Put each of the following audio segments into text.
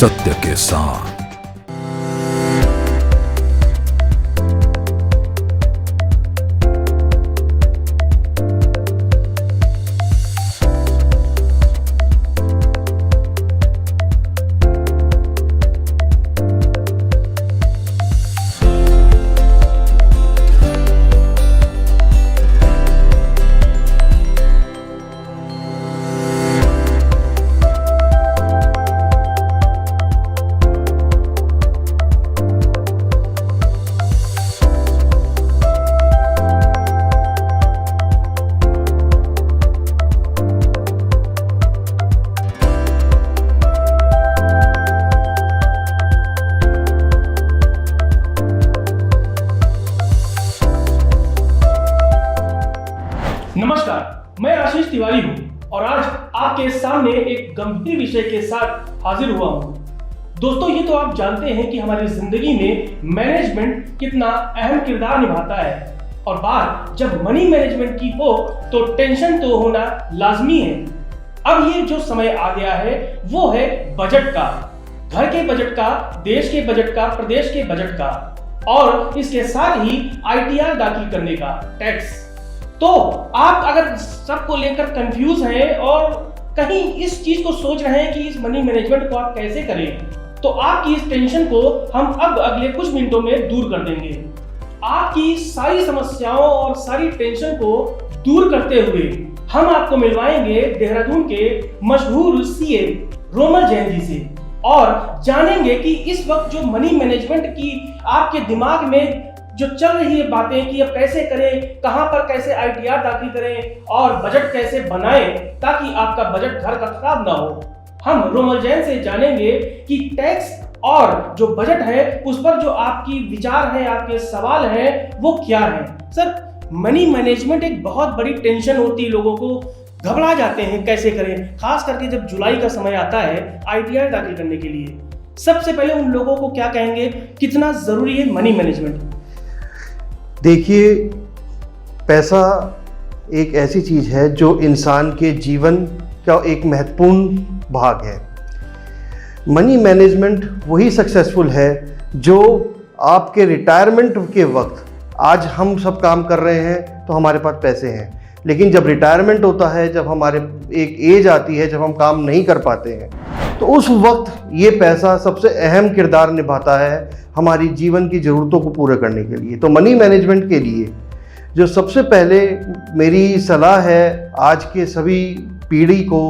सत्य के साथ। नमस्कार, मैं आशीष तिवारी हूं और आज आपके सामने एक गंभीर विषय के साथ हाजिर हुआ हूं। दोस्तों, ये तो आप जानते हैं कि हमारी जिंदगी में मैनेजमेंट कितना अहम किरदार निभाता है और बात जब मनी मैनेजमेंट की हो तो टेंशन तो होना लाजमी है। अब ये जो समय आ गया है वो है बजट का, घर के बजट का, देश के बजट का, प्रदेश के बजट का और इसके साथ ही ITR दाखिल करने का, टैक्स। तो आप अगर सबको लेकर कंफ्यूज हैं और कहीं इस चीज को सोच रहे हैं कि इस मनी मैनेजमेंट को आप कैसे करें, तो आपकी इस टेंशन को हम अब अगले कुछ मिनटों में दूर कर देंगे। आपकी सारी समस्याओं और सारी टेंशन को दूर करते हुए हम आपको मिलवाएंगे देहरादून के मशहूर CA रोमल जैन जी से और जानेंगे कि इस वक्त जो मनी मैनेजमेंट की आपके दिमाग में जो चल रही है बातें कि अब कैसे करें, कहां पर कैसे ITR दाखिल करें और बजट कैसे बनाएं ताकि आपका बजट घर का खराब ना हो। हम रोमल जैन से जानेंगे कि टैक्स और जो बजट है उस पर जो आपकी विचार है, आपके सवाल हैं वो क्या है। सर, मनी मैनेजमेंट एक बहुत बड़ी टेंशन होती है, लोगों को घबरा जाते हैं कैसे करें, खास करके जब जुलाई का समय आता है ITR दाखिल करने के लिए। सबसे पहले उन लोगों को क्या कहेंगे, कितना जरूरी है मनी मैनेजमेंट? देखिए, पैसा एक ऐसी चीज़ है जो इंसान के जीवन का एक महत्वपूर्ण भाग है। मनी मैनेजमेंट वही सक्सेसफुल है जो आपके रिटायरमेंट के वक्त, आज हम सब काम कर रहे हैं तो हमारे पास पैसे हैं, लेकिन जब रिटायरमेंट होता है, जब हमारे एक एज आती है जब हम काम नहीं कर पाते हैं, तो उस वक्त ये पैसा सबसे अहम किरदार निभाता है हमारी जीवन की ज़रूरतों को पूरा करने के लिए। तो मनी मैनेजमेंट के लिए जो सबसे पहले मेरी सलाह है आज के सभी पीढ़ी को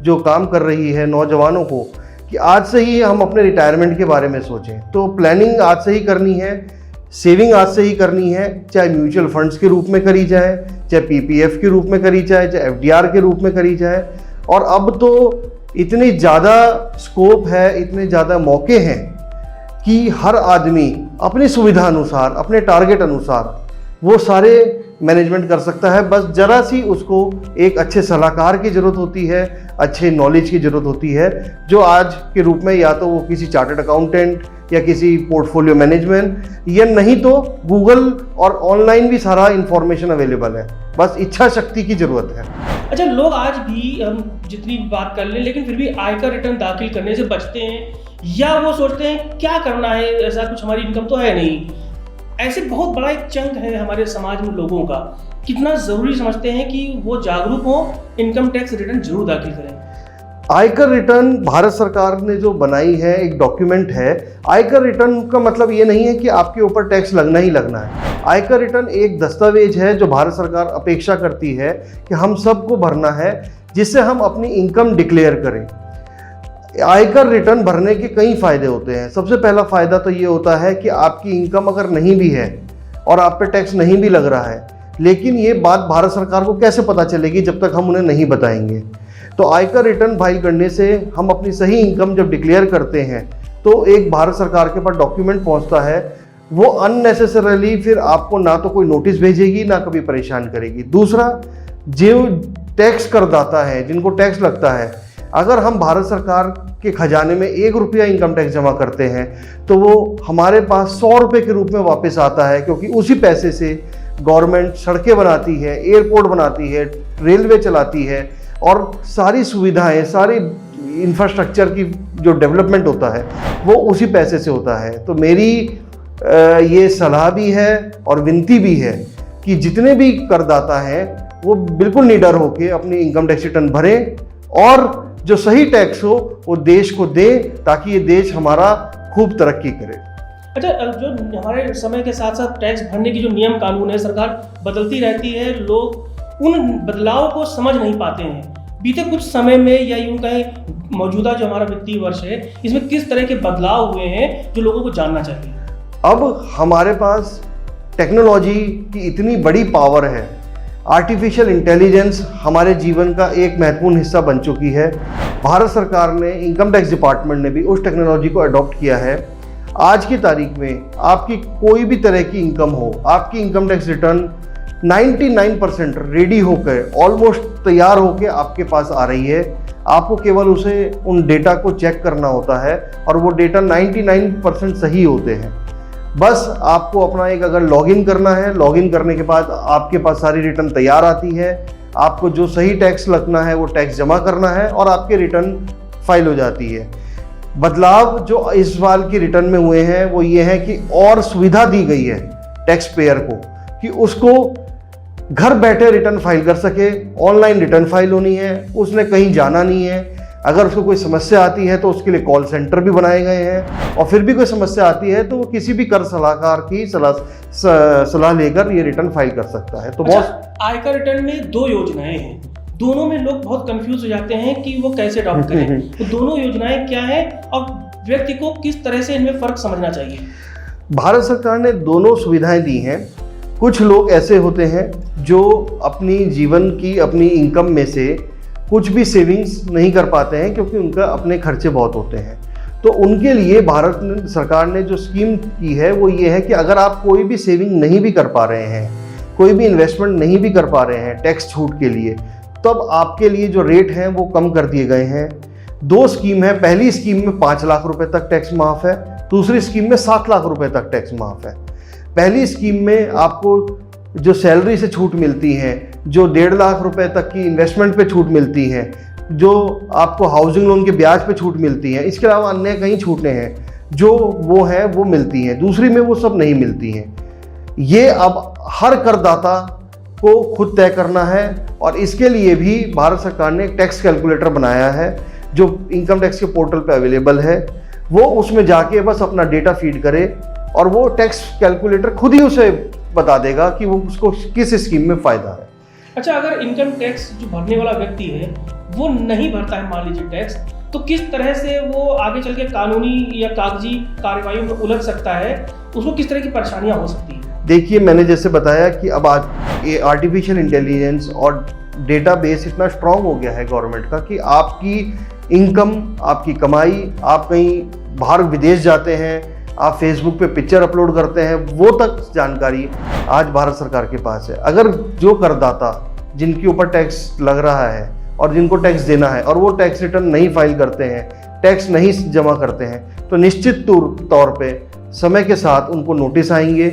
जो काम कर रही है, नौजवानों को, कि आज से ही हम अपने रिटायरमेंट के बारे में सोचें। तो प्लानिंग आज से ही करनी है, सेविंग आज से ही करनी है, चाहे म्यूचुअल फंड्स के रूप में करी जाए, चाहे PPF के रूप में करी जाए, चाहे FDR के रूप में करी जाए। और अब तो इतनी ज़्यादा स्कोप है, इतने ज़्यादा मौके हैं कि हर आदमी अपनी सुविधा अनुसार, अपने टारगेट अनुसार वो सारे मैनेजमेंट कर सकता है। बस ज़रा सी उसको एक अच्छे सलाहकार की ज़रूरत होती है, अच्छे नॉलेज की ज़रूरत होती है, जो आज के रूप में या तो वो किसी चार्टर्ड अकाउंटेंट या किसी पोर्टफोलियो मैनेजमेंट, या नहीं तो गूगल और ऑनलाइन भी सारा इंफॉर्मेशन अवेलेबल है, बस इच्छा शक्ति की ज़रूरत है। अच्छा, लोग आज भी हम जितनी बात कर लें लेकिन फिर भी आयकर रिटर्न दाखिल करने से बचते हैं, या वो सोचते हैं क्या करना है, ऐसा कुछ हमारी इनकम तो है नहीं। ऐसे बहुत बड़ा एक चंक है हमारे समाज में लोगों का, कितना ज़रूरी समझते हैं कि वो जागरूक हो, इनकम टैक्स रिटर्न जरूर दाखिल करें। आयकर रिटर्न भारत सरकार ने जो बनाई है, एक डॉक्यूमेंट है। आयकर रिटर्न का मतलब ये नहीं है कि आपके ऊपर टैक्स लगना ही लगना है। आयकर रिटर्न एक दस्तावेज है जो भारत सरकार अपेक्षा करती है कि हम सबको भरना है, जिससे हम अपनी इनकम डिक्लेयर करें। आयकर रिटर्न भरने के कई फ़ायदे होते हैं। सबसे पहला फ़ायदा तो ये होता है कि आपकी इनकम अगर नहीं भी है और आप पे टैक्स नहीं भी लग रहा है, लेकिन ये बात भारत सरकार को कैसे पता चलेगी जब तक हम उन्हें नहीं बताएंगे। तो आयकर रिटर्न फाइल करने से हम अपनी सही इनकम जब डिक्लेयर करते हैं तो एक भारत सरकार के पास डॉक्यूमेंट पहुंचता है, वो अननेसेसरली फिर आपको ना तो कोई नोटिस भेजेगी ना कभी परेशान करेगी। दूसरा, जो टैक्स करदाता है, जिनको टैक्स लगता है, अगर हम भारत सरकार के खजाने में 1 रुपया इनकम टैक्स जमा करते हैं तो वो हमारे पास 100 रुपये के रूप में वापस आता है, क्योंकि उसी पैसे से गवर्नमेंट सड़कें बनाती है, एयरपोर्ट बनाती है, रेलवे चलाती है और सारी सुविधाएं, सारी इंफ्रास्ट्रक्चर की जो डेवलपमेंट होता है वो उसी पैसे से होता है। तो मेरी ये सलाह भी है और विनती भी है कि जितने भी करदाता हैं वो बिल्कुल निडर होकर अपनी इनकम टैक्स रिटर्न भरें और जो सही टैक्स हो वो देश को दे, ताकि ये देश हमारा खूब तरक्की करे। अच्छा, जो हमारे समय के साथ साथ टैक्स भरने की जो नियम कानून है, सरकार बदलती रहती है, लोग उन बदलाव को समझ नहीं पाते हैं। बीते कुछ समय में या यूं कहें मौजूदा जो हमारा वित्तीय वर्ष है, इसमें किस तरह के बदलाव हुए हैं जो लोगों को जानना चाहिए? अब हमारे पास टेक्नोलॉजी की इतनी बड़ी पावर है, आर्टिफिशियल इंटेलिजेंस हमारे जीवन का एक महत्वपूर्ण हिस्सा बन चुकी है। भारत सरकार ने, इनकम टैक्स डिपार्टमेंट ने भी उस टेक्नोलॉजी को अडॉप्ट किया है। आज की तारीख में आपकी कोई भी तरह की इनकम हो, आपकी इनकम टैक्स रिटर्न 99% रेडी होकर, ऑलमोस्ट तैयार होकर आपके पास आ रही है। आपको केवल उसे उन डेटा को चेक करना होता है और वो डेटा 99% सही होते हैं। बस आपको अपना एक अगर लॉगिन करना है, लॉगिन करने के बाद आपके पास सारी रिटर्न तैयार आती है। आपको जो सही टैक्स लगना है वो टैक्स जमा करना है और आपके रिटर्न फाइल हो जाती है। बदलाव जो इस साल की रिटर्न में हुए हैं वो ये है कि और सुविधा दी गई है टैक्स पेयर को कि उसको घर बैठे रिटर्न फाइल कर सके। ऑनलाइन रिटर्न फाइल होनी है, उसने कहीं जाना नहीं है। अगर उसको कोई समस्या आती है तो उसके लिए कॉल सेंटर भी बनाए गए हैं, और फिर भी कोई समस्या आती है तो वो किसी भी कर सलाहकार की सलाह लेकर ये रिटर्न फाइल कर सकता है। तो बहुत आयकर रिटर्न में दो योजनाएं हैं, दोनों में लोग बहुत कंफ्यूज हो जाते हैं कि वो कैसे अडॉप्ट करें। तो दोनों योजनाएं क्या हैं और व्यक्ति को किस तरह से इनमें फर्क समझना चाहिए? भारत सरकार ने दोनों सुविधाएं दी हैं। कुछ लोग ऐसे होते हैं जो अपनी जीवन की, अपनी इनकम में से कुछ भी सेविंग्स नहीं कर पाते हैं क्योंकि उनका अपने खर्चे बहुत होते हैं। तो उनके लिए भारत सरकार ने जो स्कीम की है वो ये है कि अगर आप कोई भी सेविंग नहीं भी कर पा रहे हैं, कोई भी इन्वेस्टमेंट नहीं भी कर पा रहे हैं टैक्स छूट के लिए, तब आपके लिए जो रेट हैं वो कम कर दिए गए हैं। दो स्कीम है। पहली स्कीम में 5 लाख रुपए तक टैक्स माफ़ है, दूसरी स्कीम में 7 लाख रुपए तक टैक्स माफ़ है। पहली स्कीम में आपको जो सैलरी से छूट मिलती है, जो 1.5 लाख रुपए तक की इन्वेस्टमेंट पे छूट मिलती है, जो आपको हाउसिंग लोन के ब्याज पे छूट मिलती है, इसके अलावा अन्य कई छूटें हैं जो वो है वो मिलती हैं। दूसरी में वो सब नहीं मिलती हैं। ये अब हर करदाता को खुद तय करना है और इसके लिए भी भारत सरकार ने एक टैक्स कैलकुलेटर बनाया है जो इनकम टैक्स के पोर्टल पे अवेलेबल है। वो उसमें जाके बस अपना डेटा फीड करे और वो टैक्स कैलकुलेटर खुद ही उसे बता देगा कि वो उसको किस स्कीम में फ़ायदा है। अच्छा, अगर इनकम टैक्स जो भरने वाला व्यक्ति है वो नहीं भरता है, मान लीजिए टैक्स, तो किस तरह से वो आगे चल के कानूनी या कागजी कार्रवाइयों में उलझ सकता है? उसको किस तरह की परेशानियां हो सकती है? देखिए, मैंने जैसे बताया कि अब आज ये आर्टिफिशियल इंटेलिजेंस और डेटाबेस इतना स्ट्रांग हो गया है गवर्नमेंट का कि आपकी इनकम, आपकी कमाई, आप कहीं बाहर विदेश जाते हैं, आप फेसबुक पे पिक्चर अपलोड करते हैं, वो तक जानकारी आज भारत सरकार के पास है। अगर जो करदाता जिनके ऊपर टैक्स लग रहा है और जिनको टैक्स देना है और वो टैक्स रिटर्न नहीं फाइल करते हैं, टैक्स नहीं जमा करते हैं, तो निश्चित तौर पे समय के साथ उनको नोटिस आएंगे।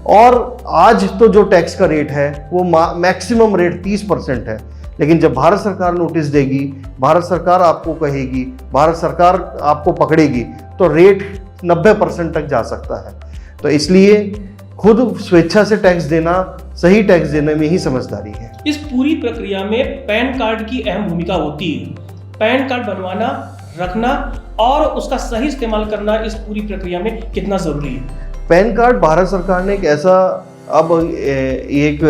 और आज तो जो टैक्स का रेट है वो मैक्सिमम रेट 30% है, लेकिन जब भारत सरकार नोटिस देगी, भारत सरकार आपको कहेगी, भारत सरकार आपको पकड़ेगी, तो रेट 90% तक जा सकता है। तो इसलिए खुद स्वेच्छा से टैक्स देना, सही टैक्स देने में ही समझदारी है। इस पूरी प्रक्रिया में पैन कार्ड की अहम भूमिका होती है। पैन कार्ड बनवाना, रखना और उसका सही इस्तेमाल करना इस पूरी प्रक्रिया में कितना जरूरी है? पैन कार्ड भारत सरकार ने एक ऐसा अब एक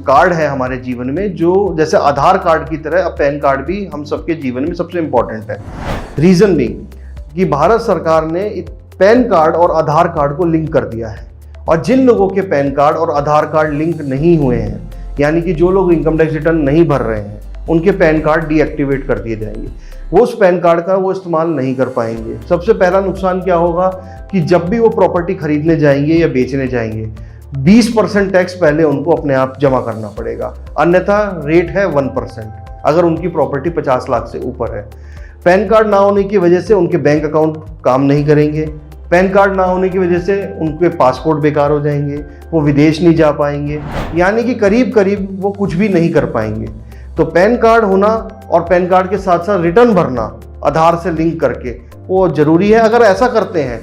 कार्ड है हमारे जीवन में जो जैसे आधार कार्ड की तरह अब पैन कार्ड भी हम सबके जीवन में सबसे इम्पोर्टेंट है। रीज़न भी कि भारत सरकार ने पैन कार्ड और आधार कार्ड को लिंक कर दिया है, और जिन लोगों के पैन कार्ड और आधार कार्ड लिंक नहीं हुए हैं, यानी कि जो लोग इनकम टैक्स रिटर्न नहीं भर रहे हैं, उनके पैन कार्ड डीएक्टिवेट कर दिए जाएंगे। वो उस पैन कार्ड का वो इस्तेमाल नहीं कर पाएंगे। सबसे पहला नुकसान क्या होगा कि जब भी वो प्रॉपर्टी खरीदने जाएंगे या बेचने जाएंगे, 20% टैक्स पहले उनको अपने आप जमा करना पड़ेगा, अन्यथा रेट है 1% अगर उनकी प्रॉपर्टी 50 लाख से ऊपर है। पैन कार्ड ना होने की वजह से उनके बैंक अकाउंट काम नहीं करेंगे। पैन कार्ड ना होने की वजह से उनके पासपोर्ट बेकार हो जाएंगे, वो विदेश नहीं जा पाएंगे, यानी कि करीब करीब वो कुछ भी नहीं कर पाएंगे। तो पैन कार्ड होना और पैन कार्ड के साथ साथ रिटर्न भरना आधार से लिंक करके वो जरूरी है। अगर ऐसा करते हैं,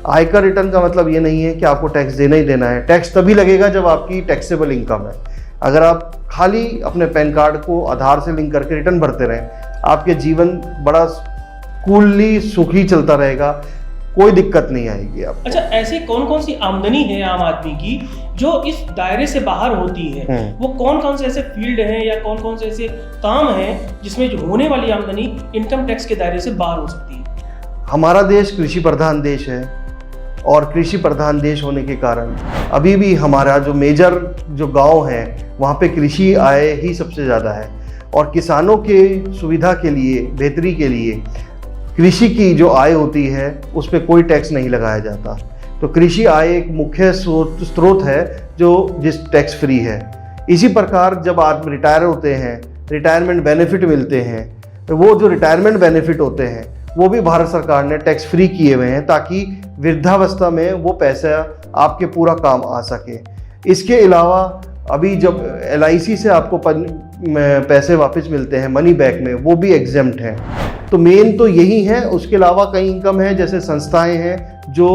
आयकर रिटर्न का मतलब ये नहीं है कि आपको टैक्स देना ही देना है। टैक्स तभी लगेगा जब आपकी टैक्सेबल इनकम है। अगर आप खाली अपने पैन कार्ड को आधार से लिंक करके रिटर्न भरते रहें, आपके जीवन बड़ा कूलली सुखी चलता रहेगा, कोई दिक्कत नहीं आएगी आपको। अच्छा, ऐसे कौन कौन सी आमदनी है आम आदमी की जो इस दायरे से बाहर होती है? वो कौन कौन से ऐसे फील्ड हैं या कौन कौन से ऐसे काम हैं जिसमें जो होने वाली आमदनी इनकम टैक्स के दायरे से बाहर हो सकती है? हमारा देश कृषि प्रधान देश है और कृषि प्रधान देश होने के कारण अभी भी हमारा जो मेजर जो गांव हैं वहाँ पे कृषि आय ही सबसे ज़्यादा है। और किसानों के सुविधा के लिए, बेहतरी के लिए कृषि की जो आय होती है उस पर कोई टैक्स नहीं लगाया जाता। तो कृषि आय एक मुख्य स्रोत है जिस टैक्स फ्री है। इसी प्रकार जब आप रिटायर होते हैं, रिटायरमेंट बेनिफिट मिलते हैं, तो वो जो रिटायरमेंट बेनिफिट होते हैं वो भी भारत सरकार ने टैक्स फ्री किए हुए हैं ताकि वृद्धावस्था में वो पैसा आपके पूरा काम आ सके। इसके अलावा अभी जब LIC से आपको पैसे वापस मिलते हैं मनी बैक में, वो भी एग्जेम्प्ट हैं। तो मेन तो यही है। उसके अलावा कई इनकम है, जैसे संस्थाएं हैं जो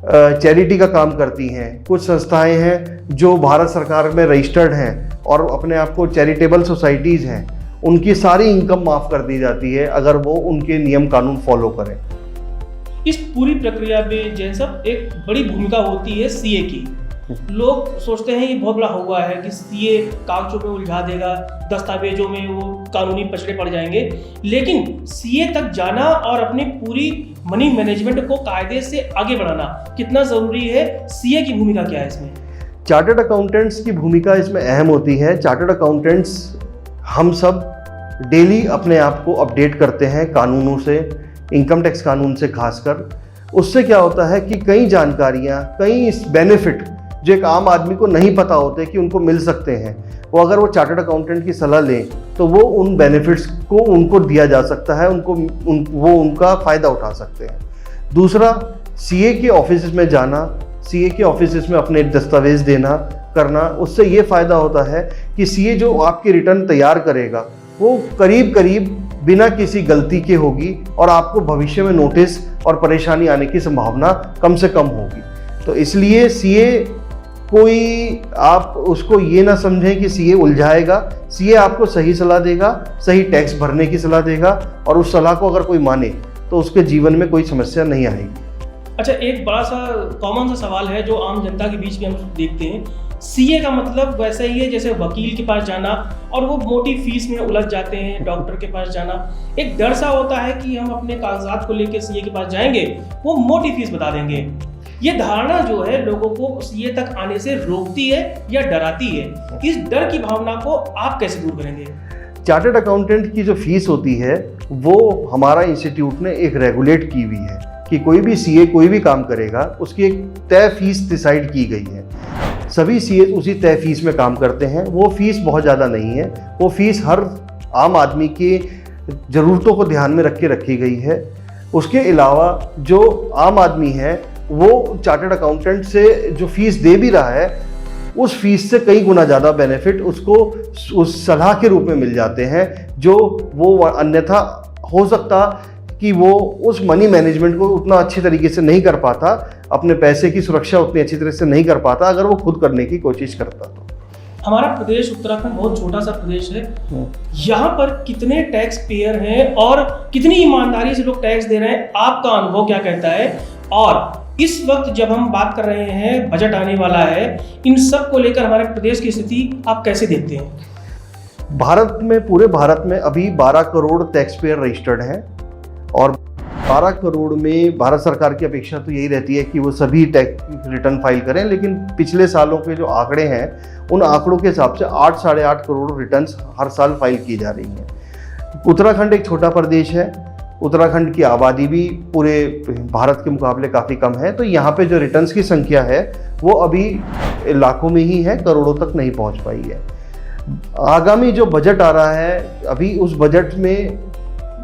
चैरिटी का काम करती हैं, कुछ संस्थाएं हैं जो भारत सरकार में रजिस्टर्ड हैं और अपने आप को चैरिटेबल सोसाइटीज़ हैं, उनकी सारी इनकम माफ़ कर दी जाती है अगर वो उनके नियम कानून फॉलो करें। इस पूरी प्रक्रिया में जैन साहब एक बड़ी भूमिका होती है CA की। लोग सोचते हैं ये बहुत बड़ा हुआ है कि CA कागजों में उलझा देगा, दस्तावेजों में वो कानूनी पछड़े पड़ जाएंगे, लेकिन CA तक जाना और अपनी पूरी मनी मैनेजमेंट को कायदे से आगे बढ़ाना कितना ज़रूरी है? CA की भूमिका क्या है इसमें? चार्टर्ड अकाउंटेंट्स की भूमिका इसमें अहम होती है। चार्टर्ड अकाउंटेंट्स हम सब डेली अपने आप को अपडेट करते हैं कानूनों से, इनकम टैक्स कानून से खासकर। उससे क्या होता है कि कई जानकारियाँ, कई बेनिफिट जो एक आम आदमी को नहीं पता होते कि उनको मिल सकते हैं, वो अगर वो चार्टर्ड अकाउंटेंट की सलाह लें तो वो उन बेनिफिट्स को उनको दिया जा सकता है, वो उनका फ़ायदा उठा सकते हैं। दूसरा, CA के ऑफिस में जाना, CA के ऑफिस में अपने दस्तावेज देना करना, उससे ये फ़ायदा होता है कि CA जो आपकी रिटर्न तैयार करेगा वो करीब करीब बिना किसी गलती के होगी और आपको भविष्य में नोटिस और परेशानी आने की संभावना कम से कम होगी। तो इसलिए CA कोई आप उसको ये ना समझें कि CA उलझाएगा। CA आपको सही सलाह देगा, सही टैक्स भरने की सलाह देगा और उस सलाह को अगर कोई माने तो उसके जीवन में कोई समस्या नहीं आएगी। अच्छा, एक बड़ा सा कॉमन सा सवाल है जो आम जनता के बीच में हम देखते हैं। CA का मतलब वैसा ही है जैसे वकील के पास जाना और वो मोटी फीस में उलझ जाते हैं, डॉक्टर के पास जाना। एक डर सा होता है कि हम अपने कागजात को लेकर CA के पास जाएंगे, वो मोटी फीस बता देंगे। ये धारणा जो है लोगों को CA तक आने से रोकती है या डराती है। इस डर की भावना को आप कैसे दूर करेंगे? चार्टर्ड अकाउंटेंट की जो फीस होती है वो हमारा इंस्टीट्यूट ने एक रेगुलेट की हुई है कि कोई भी CA कोई भी काम करेगा उसकी एक तय फीस डिसाइड की गई है। सभी CA उसी तय फीस में काम करते हैं। वो फीस बहुत ज़्यादा नहीं है, वो फीस हर आम आदमी की ज़रूरतों को ध्यान में रख के रखी गई है। उसके अलावा जो आम आदमी है वो चार्टर्ड अकाउंटेंट से जो फीस दे भी रहा है उस फीस से कई गुना ज़्यादा बेनिफिट उसको उस सलाह के रूप में मिल जाते हैं, जो वो अन्यथा हो सकता कि वो उस मनी मैनेजमेंट को उतना अच्छी तरीके से नहीं कर पाता, अपने पैसे की सुरक्षा उतनी अच्छी तरह से नहीं कर पाता अगर वो खुद करने की कोशिश करता। तो हमारा प्रदेश उत्तराखंड बहुत छोटा सा प्रदेश है। यहाँ पर कितने टैक्स पेयर हैं और कितनी ईमानदारी से लोग टैक्स दे रहे हैं, आपका अनुभव क्या कहता है? और इस वक्त जब हम बात कर रहे हैं, बजट आने वाला है, इन सब को लेकर हमारे प्रदेश की स्थिति आप कैसे देखते हैं? भारत में, पूरे भारत में अभी 12 करोड़ टैक्स पेयर रजिस्टर्ड हैं और 12 करोड़ में भारत सरकार की अपेक्षा तो यही रहती है कि वो सभी टैक्स रिटर्न फाइल करें, लेकिन पिछले सालों के जो आंकड़े हैं उन आंकड़ों के हिसाब से 8 साढ़े 8 करोड़ रिटर्न्स हर साल फाइल की जा रही हैं। उत्तराखंड एक छोटा प्रदेश है, उत्तराखंड की आबादी भी पूरे भारत के मुकाबले काफ़ी कम है, तो यहाँ पे जो रिटर्न्स की संख्या है वो अभी लाखों में ही है, करोड़ों तक नहीं पहुँच पाई है। आगामी जो बजट आ रहा है, अभी उस बजट में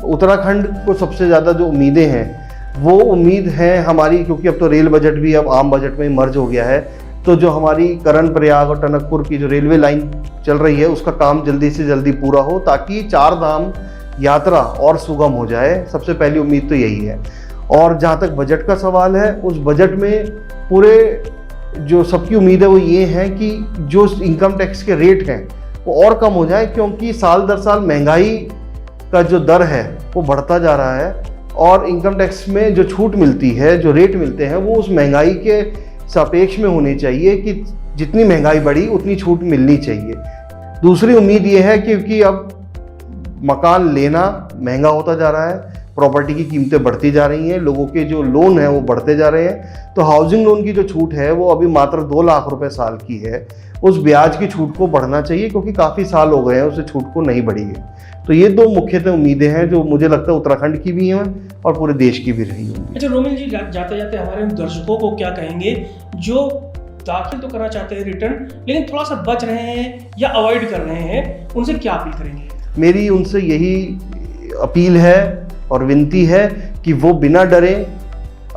उत्तराखंड को सबसे ज़्यादा जो उम्मीदें हैं वो उम्मीद है हमारी, क्योंकि अब तो रेल बजट भी अब आम बजट में मर्ज हो गया है, तो जो हमारी करण प्रयाग और टनकपुर की जो रेलवे लाइन चल रही है उसका काम जल्दी से जल्दी पूरा हो, ताकि चार धाम यात्रा और सुगम हो जाए। सबसे पहली उम्मीद तो यही है। और जहाँ तक बजट का सवाल है, उस बजट में पूरे जो सबकी उम्मीद है वो ये है कि जो इनकम टैक्स के रेट हैं वो और कम हो जाए, क्योंकि साल दर साल महंगाई का जो दर है वो बढ़ता जा रहा है और इनकम टैक्स में जो छूट मिलती है, जो रेट मिलते हैं, वो उस महंगाई के सापेक्ष में होने चाहिए कि जितनी महंगाई बढ़ी उतनी छूट मिलनी चाहिए। दूसरी उम्मीद ये है क्योंकि अब मकान लेना महंगा होता जा रहा है, प्रॉपर्टी की कीमतें बढ़ती जा रही हैं, लोगों के जो लोन हैं वो बढ़ते जा रहे हैं, तो हाउसिंग लोन की जो छूट है वो अभी मात्र 2 लाख रुपए साल की है। उस ब्याज की छूट को बढ़ना चाहिए, क्योंकि काफ़ी साल हो गए हैं उस छूट को नहीं बढ़ी है। तो ये 2 मुख्यतः उम्मीदें हैं जो मुझे लगता है उत्तराखंड की भी हैं और पूरे देश की भी रही होंगी। अच्छा रोमिल जी, जाते जाते हमारे उन दर्शकों को क्या कहेंगे जो दाखिल तो करना चाहते हैं रिटर्न, लेकिन थोड़ा सा बच रहे हैं या अवॉइड कर रहे हैं, उनसे क्या अपील करेंगे? मेरी उनसे यही अपील है और विनती है कि वो बिना डरे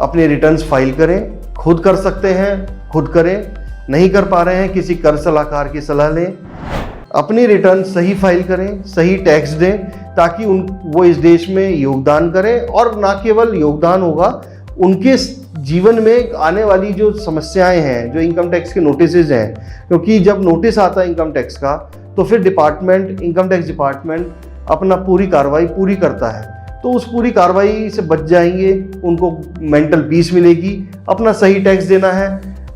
अपने रिटर्न्स फाइल करें। खुद कर सकते हैं खुद करें, नहीं कर पा रहे हैं किसी कर सलाहकार की सलाह लें। अपनी रिटर्न सही फाइल करें, सही टैक्स दें, ताकि वो इस देश में योगदान करें, और ना केवल योगदान होगा, उनके जीवन में आने वाली जो समस्याएं हैं, जो इनकम टैक्स के नोटिसेज हैं, क्योंकि जब नोटिस आता है इनकम टैक्स का तो फिर इनकम टैक्स डिपार्टमेंट अपना पूरी कार्रवाई पूरी करता है, तो उस पूरी कार्रवाई से बच जाएंगे, उनको मेंटल पीस मिलेगी। अपना सही टैक्स देना है,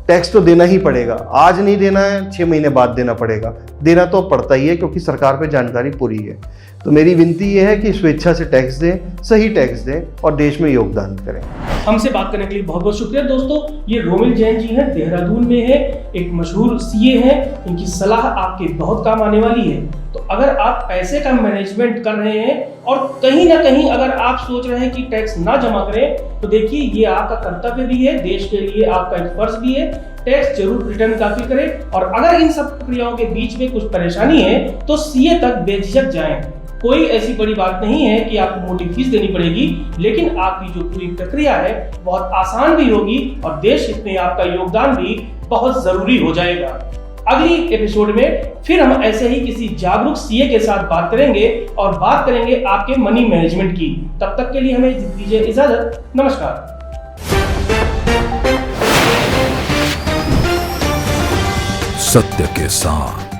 टैक्स तो देना ही पड़ेगा, आज नहीं देना है 6 महीने बाद देना पड़ेगा, देना तो पड़ता ही है क्योंकि सरकार पे जानकारी पूरी है। तो मेरी विनती ये है कि स्वेच्छा से टैक्स दें, सही टैक्स दें और देश में योगदान करें। हमसे बात करने के लिए बहुत बहुत शुक्रिया दोस्तों। ये रोमिल जैन जी हैं, देहरादून में है, एक मशहूर सीए हैं। इनकी सलाह आपके बहुत काम आने वाली है। तो अगर आप पैसे का मैनेजमेंट कर रहे हैं और कहीं ना कहीं अगर आप सोच रहे हैं कि टैक्स ना जमा करें, तो देखिए ये आपका कर्तव्य भी है, देश के लिए आपका एक फर्ज भी है। टैक्स जरूर रिटर्न दाखिल करें, और अगर इन सब प्रक्रियाओं के बीच में कुछ परेशानी है तो सीए तक बेझिझक जाएं। कोई ऐसी बड़ी बात नहीं है कि आपको मोटी फीस देनी पड़ेगी, लेकिन आपकी जो पूरी प्रक्रिया है बहुत आसान भी होगी और देश हित में आपका योगदान भी बहुत जरूरी हो जाएगा। अगली एपिसोड में फिर हम ऐसे ही किसी जागरूक सीए के साथ बात करेंगे और बात करेंगे आपके मनी मैनेजमेंट की। तब तक के लिए हमें दीजिए इजाजत। नमस्कार। सत्य के साथ